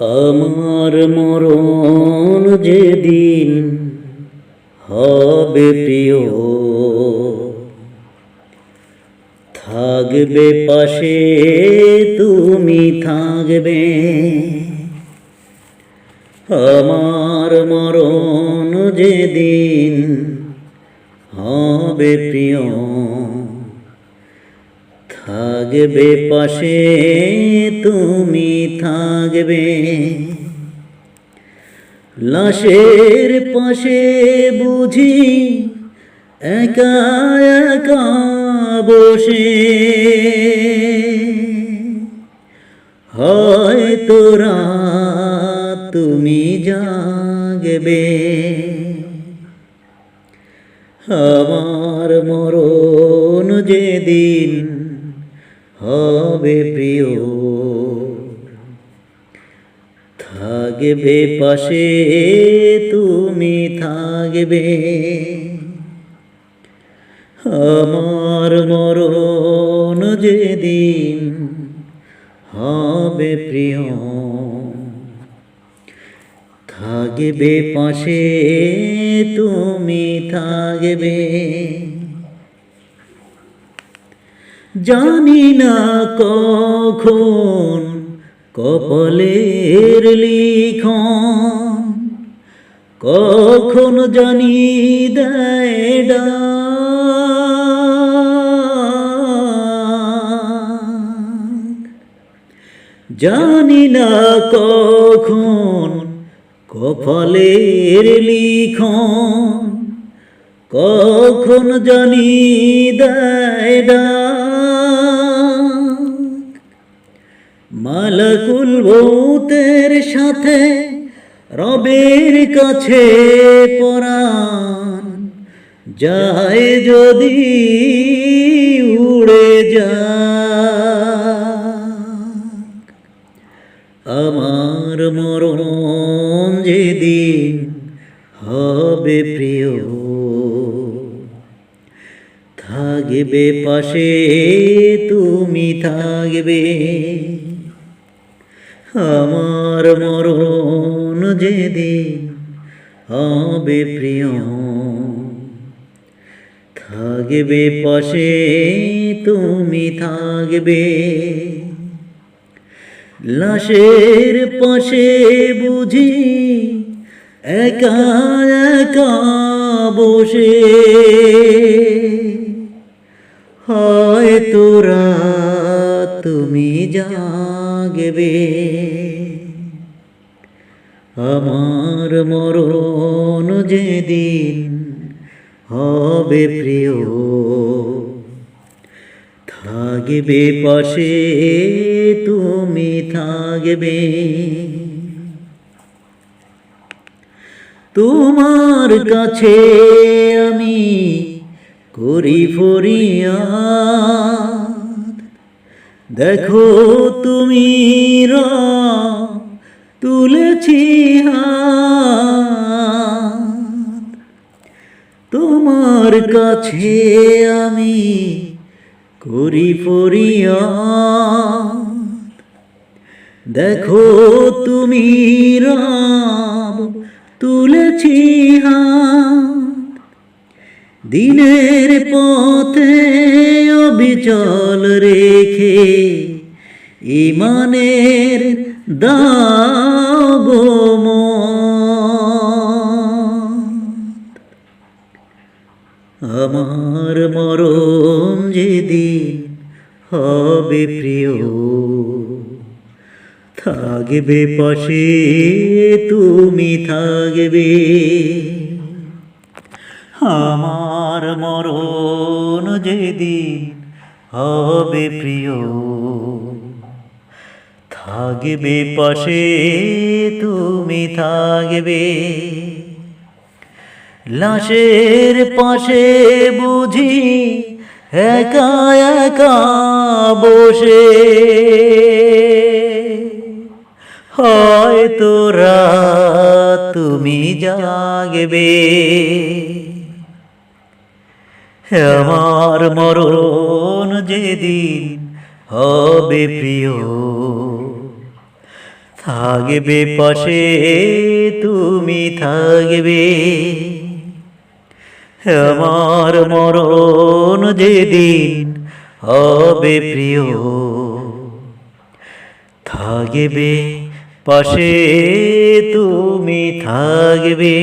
আমার মরণ যেদিন হবে প্রিয়, থাকবে পাশে তুমি থাকবে। আমার মরণ যেদিন হবে প্রিয়, থাকবে পাশে তুমি থাকবে। লাশের পাশে বুঝি একা একা বসে, হয়তো রাত তুমি জাগবে। আমার মরণ যেদিন হবে প্রিয়, থাকবে পাশে তুমি থাকবে। আমার মরণ যেদিন হবে প্রিয়, থাকবে পাশে তুমি থাকবে। জানি না কখন কপালের লিখন, কখন জানি দেয় ডাক। জানি না কখন কপালের লিখন, কখন জানি দেয় ডাক। মালাকুল মউতের সাথে রবের কাছে পরাণ যায় যদি উড়ে যাক। আমার মরণ যেদিন হবে প্রিয়, থাকবে পাশে তুমি থাকবে। আমার মরণ যেদিন হবে প্রিয়, থাকবে পাশে তুমি থাকবে। লাশের পাশে বুঝি একা একা বসে, হয়তো রাত তুমি জাগবে। আমার মরণ যেদিন হবে প্রিয়, থাকবে পাশে তুমি থাকবে। তোমার কাছে আমি করি ফরিয়াদ, দেখো তুমি তুলেছি হাত। তোমার কাছে আমি করি ফরিয়াদ, দেখো তুমি তুলেছি হাত। দিনের পথে অবিচল রেখে ঈমানের দাও গো মত। আমার মরণ যেদিন হবে প্রিয়, থাকবে পাশে তুমি থাকবে। আমার মরণ যেদিন হবে প্রিয়, থাকবে পাশে তুমি থাকবে। লাশের পাশে বুঝি একা একা বসে, হয়তো রাত তুমি জাগবে। আমার মরণ যেদিন হবে প্রিয়, থাকবে পাশে তুমি থাকবে, আমার মরণ যেদিন হবে প্রিয়, থাকবে পাশে তুমি থাকবে।